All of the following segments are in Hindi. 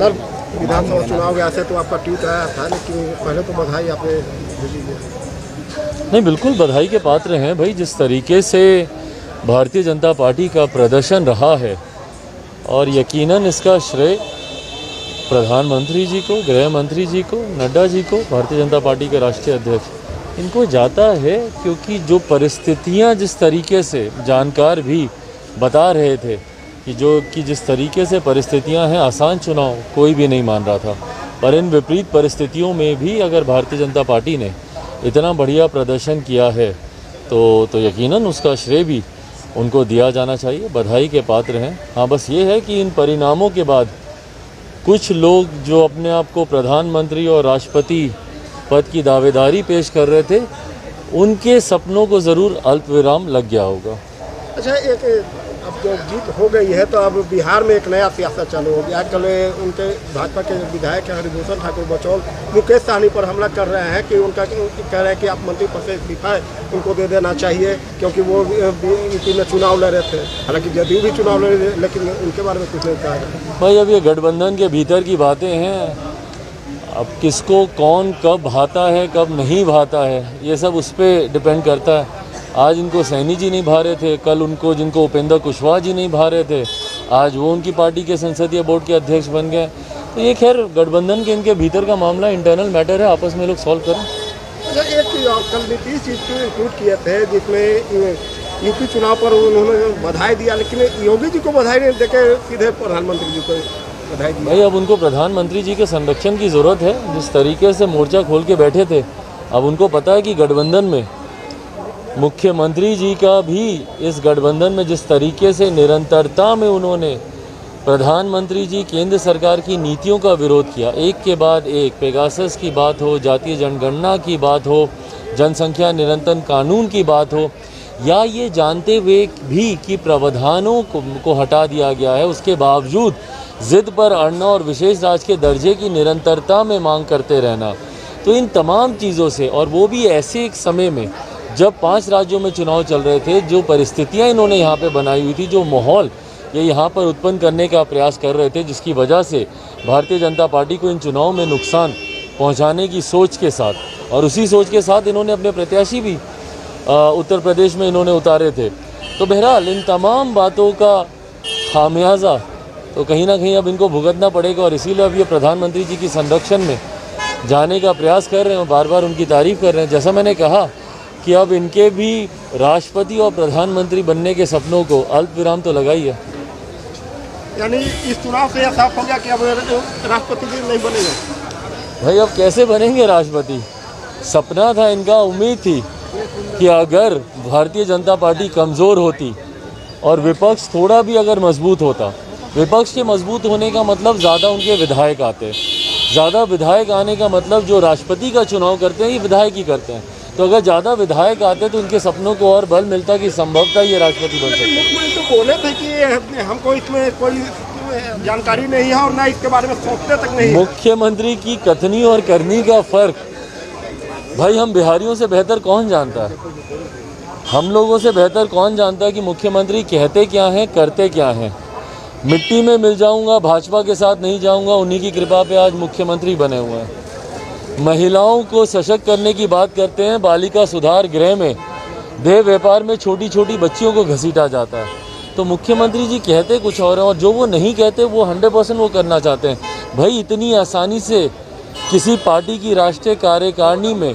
सर, विधानसभा चुनाव ऐसे तो आपका ट्वीट आया था, लेकिन पहले तो बधाई आपने भेजी है। नहीं, बिल्कुल बधाई के पात्र हैं भाई। जिस तरीके से भारतीय जनता पार्टी का प्रदर्शन रहा है, और यकीनन इसका श्रेय प्रधानमंत्री जी को, गृह मंत्री जी को, नड्डा जी को, भारतीय जनता पार्टी के राष्ट्रीय अध्यक्ष, इनको जाता है। क्योंकि जो परिस्थितियां जिस तरीके से जानकार भी बता रहे थे कि जिस तरीके से परिस्थितियां हैं, आसान चुनाव कोई भी नहीं मान रहा था, पर इन विपरीत परिस्थितियों में भी अगर भारतीय जनता पार्टी ने इतना बढ़िया प्रदर्शन किया है तो यकीनन उसका श्रेय भी उनको दिया जाना चाहिए। बधाई के पात्र हैं। हाँ, बस ये है कि इन परिणामों के बाद कुछ लोग जो अपने आप को प्रधानमंत्री और राष्ट्रपति पद की दावेदारी पेश कर रहे थे, उनके सपनों को ज़रूर अल्पविराम लग गया होगा। अच्छा, एक अब जो जीत हो गई है तो अब बिहार में एक नया सियासत चालू हो गया। आजकल उनके भाजपा के विधायक हरिभूषण ठाकुर बचौल मुकेश सहनी पर हमला कर रहे हैं कि उनका कह रहे हैं कि आप मंत्री पद से इस्तीफा उनको दे देना चाहिए, क्योंकि वो यूपी में चुनाव लड़ रहे थे। हालांकि जदयू भी चुनाव लड़ रहे थे, लेकिन उनके बारे में कुछ नहीं कहा गया। भाई, अब ये गठबंधन के भीतर की बातें हैं। अब किसको कौन कब भाता है, कब नहीं भाता है, ये सब उस पर डिपेंड करता है। आज इनको सैनी जी नहीं भा रहे थे, कल उनको जिनको उपेंद्र कुशवाहा जी नहीं भा रहे थे, आज वो उनकी पार्टी के संसदीय बोर्ड के अध्यक्ष बन गए। तो ये खैर गठबंधन के इनके भीतर का मामला, इंटरनल मैटर है, आपस में लोग सॉल्व करें। अच्छा, एक कल नीतीश जी ट्वीट किए थे जिसमें यूपी चुनाव पर उन्होंने बधाई दिया, लेकिन योगी जी को बधाई नहीं देकर सीधे प्रधानमंत्री जी को बधाई दी। भाई, अब उनको प्रधानमंत्री जी के संरक्षण की ज़रूरत है। जिस तरीके से मोर्चा खोल के बैठे थे, अब उनको पता है कि गठबंधन में मुख्यमंत्री जी का भी इस गठबंधन में जिस तरीके से निरंतरता में उन्होंने प्रधानमंत्री जी केंद्र सरकार की नीतियों का विरोध किया, एक के बाद एक, पेगासस की बात हो, जातीय जनगणना की बात हो, जनसंख्या निरंतर कानून की बात हो, या ये जानते हुए भी कि प्रावधानों को हटा दिया गया है, उसके बावजूद जिद पर अड़ना और विशेष राज्य के दर्जे की निरंतरता में मांग करते रहना। तो इन तमाम चीज़ों से, और वो भी ऐसे एक समय में जब 5 राज्यों में चुनाव चल रहे थे, जो परिस्थितियां इन्होंने यहाँ पे बनाई हुई थी, जो माहौल ये यहाँ पर उत्पन्न करने का प्रयास कर रहे थे, जिसकी वजह से भारतीय जनता पार्टी को इन चुनाव में नुकसान पहुँचाने की सोच के साथ, और उसी सोच के साथ इन्होंने अपने प्रत्याशी भी उत्तर प्रदेश में इन्होंने उतारे थे। तो बहरहाल इन तमाम बातों का खामियाजा तो कहीं ना कहीं अब इनको भुगतना पड़ेगा, और इसीलिए अब ये प्रधानमंत्री जी की संरक्षण में जाने का प्रयास कर रहे हैं, बार बार उनकी तारीफ कर रहे हैं। जैसा मैंने कहा कि अब इनके भी राष्ट्रपति और प्रधानमंत्री बनने के सपनों को अल्पविराम तो लगा ही है। यानी इस चुनाव से यह साफ हो गया कि अब राष्ट्रपति जी नहीं बनेंगे। भाई, अब कैसे बनेंगे राष्ट्रपति? सपना था इनका, उम्मीद थी कि अगर भारतीय जनता पार्टी कमज़ोर होती और विपक्ष थोड़ा भी अगर मजबूत होता, विपक्ष के मजबूत होने का मतलब ज़्यादा उनके विधायक आते, ज़्यादा विधायक आने का मतलब जो राष्ट्रपति का चुनाव करते हैं ये विधायक ही करते हैं। तो अगर ज़्यादा विधायक आते तो उनके सपनों को और बल मिलता कि संभवतः ये राष्ट्रपति बन सकते। मुख्यमंत्री तो बोले थे कि हमको इसमें कोई जानकारी नहीं है और ना इसके बारे में सोचते तक नहीं। मुख्यमंत्री की कथनी और करनी का फ़र्क भाई हम बिहारियों से बेहतर कौन जानता है? हम लोगों से बेहतर कौन जानता है कि मुख्यमंत्री कहते क्या हैं, करते क्या हैं? मिट्टी में मिल जाऊंगा, भाजपा के साथ नहीं जाऊंगा, उन्हीं की कृपा पे आज मुख्यमंत्री बने हुए हैं। महिलाओं को सशक्त करने की बात करते हैं, बालिका सुधार गृह में देह व्यापार में छोटी छोटी बच्चियों को घसीटा जाता है। तो मुख्यमंत्री जी कहते कुछ और हैं, और जो वो नहीं कहते वो 100% वो करना चाहते हैं। भाई, इतनी आसानी से किसी पार्टी की राष्ट्रीय कार्यकारिणी में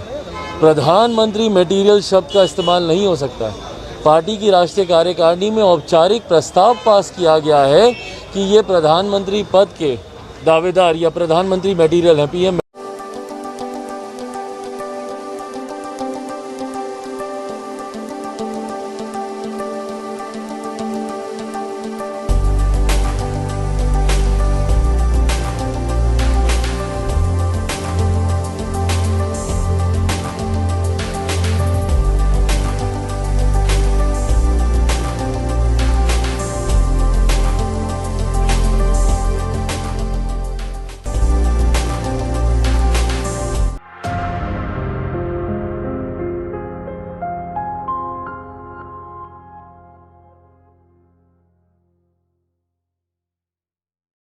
प्रधानमंत्री मटेरियल शब्द का इस्तेमाल नहीं हो सकता है। पार्टी की राष्ट्रीय कार्यकारिणी में औपचारिक प्रस्ताव पास किया गया है कि ये प्रधानमंत्री पद के दावेदार या प्रधानमंत्री मटेरियल हैं, पीएम